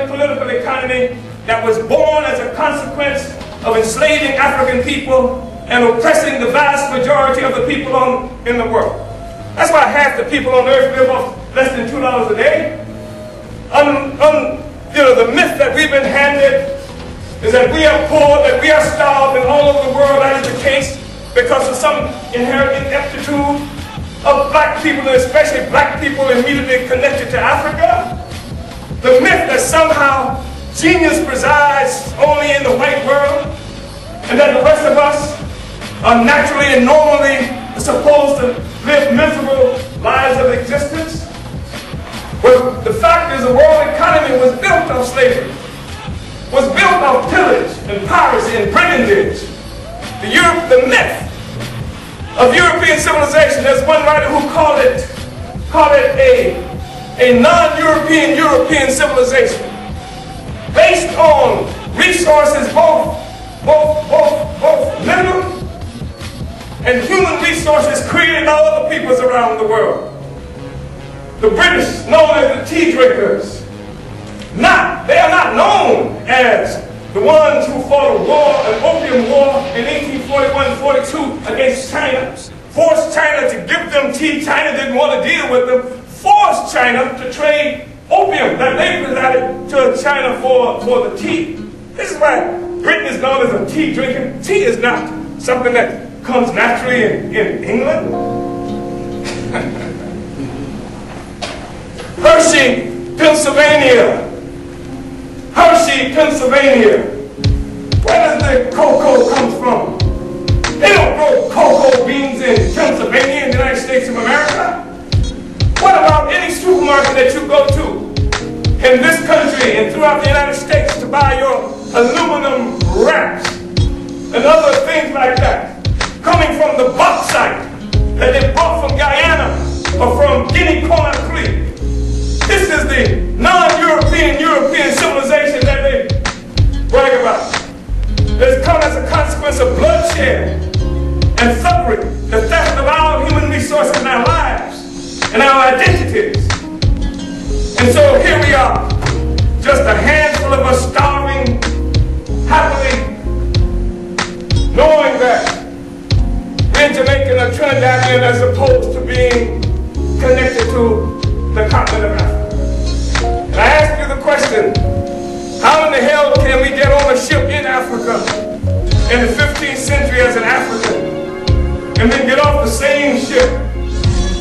and political economy that was born as a consequence of enslaving African people and oppressing the vast majority of the people in the world. That's why half the people on earth live off less than $2 a day. The myth that we've been handed is that we are poor, that we are starved, and all over the world that is the case because of some inherent ineptitude of black people, and especially black people immediately connected to Africa. The myth that somehow genius resides only in the white world, and that the rest of us are naturally and normally supposed to live miserable lives of existence. Well, the fact is the world economy was built on slavery, was built on pillage and piracy and brigandage. The myth of European civilization, there's one writer who called it a non-European European civilization based on resources both literal and human resources created by other peoples around the world. The British, known as the tea drinkers, they are not known as the ones who fought a war, an opium war in 1841-42 against China, forced China to give them tea. China didn't want to deal with them, forced China to trade opium that they provided to China for the tea. This is why Britain is known as a tea drinker. Tea is not something that comes naturally in England. Hershey, Pennsylvania. Hershey, Pennsylvania. Where does the cocoa come from? They don't grow cocoa beans in Pennsylvania in the United States of America. What about any supermarket that you go to in this country and throughout the United States to buy your aluminum wraps and other things like that, coming from the bauxite that they brought from Guyana or from Guinea-Conakry? This is the non-European European civilization that they brag about. It's come as a consequence of bloodshed and suffering, the theft of our human resources and our lives and our identities. And so here we are, just a handful of us starving happily, knowing that we're Jamaican or Trinidadian as opposed to being connected to the continent of Africa. And I ask you the question, how in the hell can we get on a ship in Africa in the 15th century as an African and then get off the same ship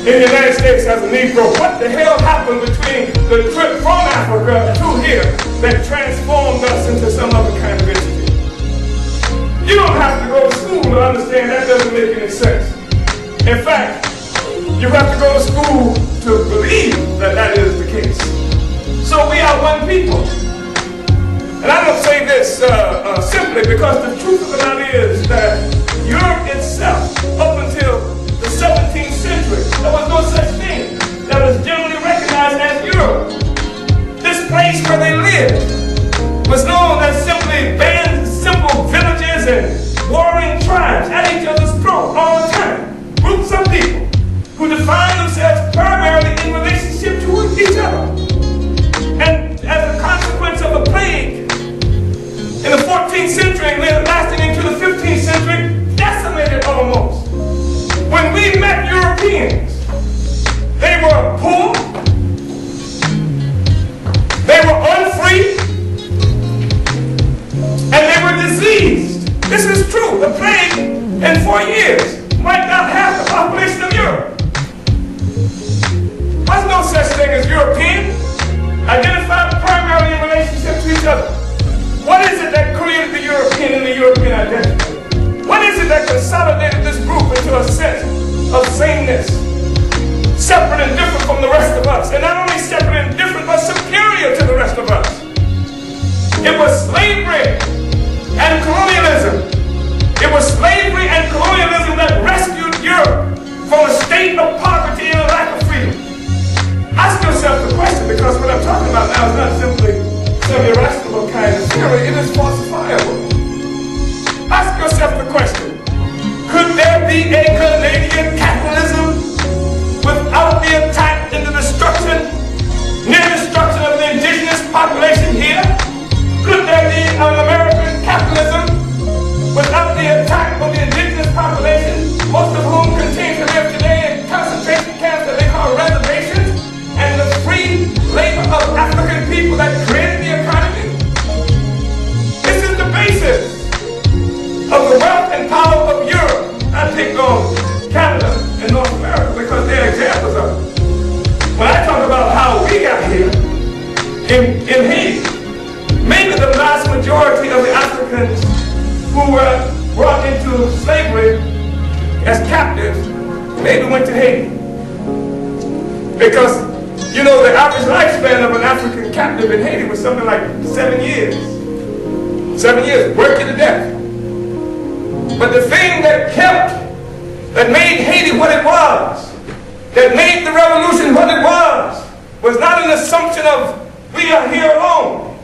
in the United States as a Negro? What the hell happened between the trip from Africa to here that transformed us into some other kind of entity? You don't have to go to school to understand that doesn't make any sense. In fact, you have to go to school to believe that that is the case. So we are one people. And I don't say this simply because the truth of the matter is that Europe itself, up until the 17th century, there was no such thing that was generally recognized as Europe. This place where they lived was known as simply bands, simple villages and warring tribes at each other's throat all the time. Groups of people who defined themselves primarily in relationship to each other. And as a consequence of a plague in the 14th century and lasting into the 15th century, decimated almost. When we met Europeans, they were poor, they were unfree, and they were diseased. This is true. The plague in 4 years wiped out half the population of Europe. There's no such thing as European, identified primarily in relationship to each other. What is it that created the European and the European identity? What is it that consolidated this group into a sense of sameness, separate and different from the rest of us? And not only separate and different, but superior to the rest of us. It was slavery and colonialism. It was slavery and colonialism that rescued Europe from a state of poverty and a lack of freedom. Ask yourself the question, because what I'm talking about now is not simply some irrational kind of theory, it is falsifiable. Ask yourself the question, could there be a from Canada and North America because they're examples of it. When I talk about how we got here in Haiti, maybe the vast majority of the Africans who were brought into slavery as captives maybe went to Haiti. Because, you know, the average lifespan of an African captive in Haiti was something like 7 years. 7 years, worked to the death. But the thing that made Haiti what it was, that made the revolution what it was not an assumption of we are here alone,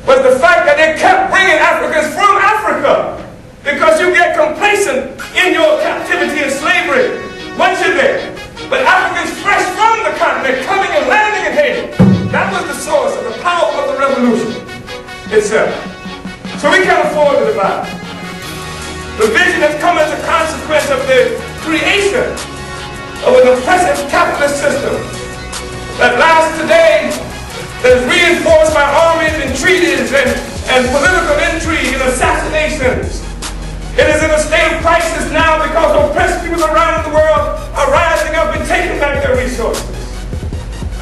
was the fact that they kept bringing Africans from Africa. Because you get complacent in your captivity and slavery once you're there. But Africans fresh from the continent coming and landing in Haiti, that was the source of the power of the revolution itself. So we can't afford to divide. The vision has come as a consequence of the creation of an oppressive capitalist system that lasts today, that is reinforced by armies and treaties and political intrigue and assassinations. It is in a state of crisis now because oppressed people around the world are rising up and taking back their resources.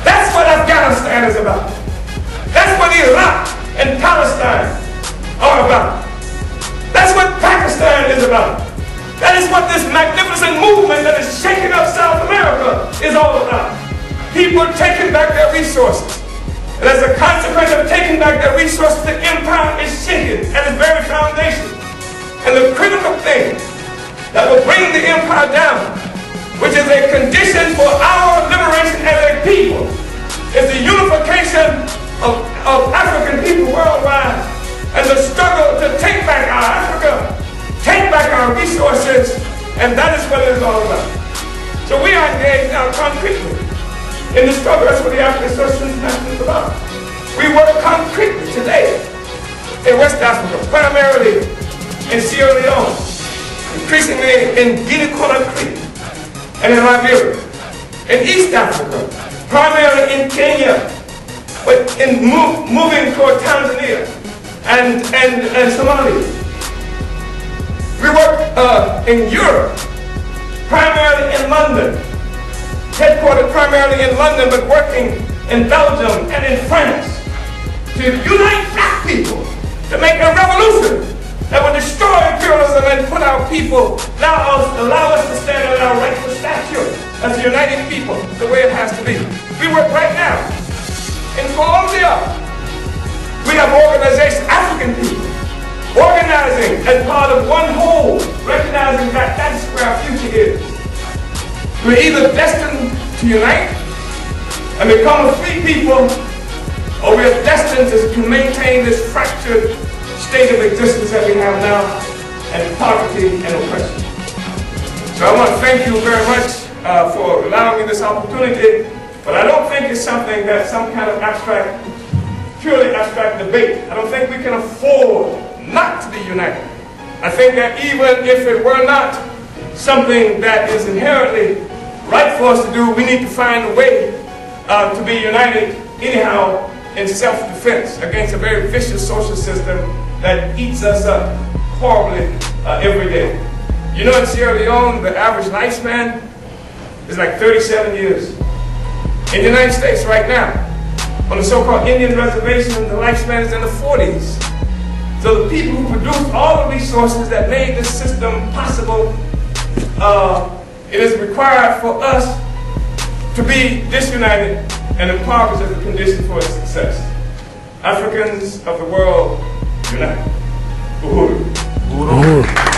That's what Afghanistan is about. That's what Iraq and Palestine are about. That's what Pakistan is about. That is what this magnificent movement that is shaking up South America is all about. People taking back their resources. And as a consequence of taking back their resources, the empire is shaken at its very foundation. And the critical thing that will bring the empire down, which is a condition for our liberation as a people, is the unification of African people worldwide and the struggle to take back our Africa, take back our resources, and that is what it is all about. So we are engaged now concretely in the struggle. That's what the African Social International is about. We work concretely today in West Africa, primarily in Sierra Leone, increasingly in Guinea-Conakry and in Liberia, in East Africa, primarily in Kenya, but in moving toward Tanzania and Somalia. We work in Europe, primarily in London, headquartered primarily in London, but working in Belgium and in France to unite black people, to make a revolution that would destroy imperialism and put our people, allow us to stand on our rightful stature as a united people, the way it has to be. We work right now in Colombia. We have organizations, African people, organizing as part of one whole, recognizing that that's where our future is. We're either destined to unite and become a free people, or we are destined to maintain this fractured state of existence that we have now, and poverty and oppression. So I want to thank you very much for allowing me this opportunity, but I don't think it's something that's some kind of abstract, purely abstract debate. I don't think we can afford not to be united. I think that even if it were not something that is inherently right for us to do, we need to find a way to be united anyhow in self-defense against a very vicious social system that eats us up horribly every day. You know, in Sierra Leone, the average lifespan is like 37 years. In the United States right now, on the so-called Indian reservation, the lifespan is in the 40s. So the people who produced all the resources that made this system possible, it is required for us to be disunited and impoverished as a condition for its success. Africans of the world, unite. Uhuru. Uhuru.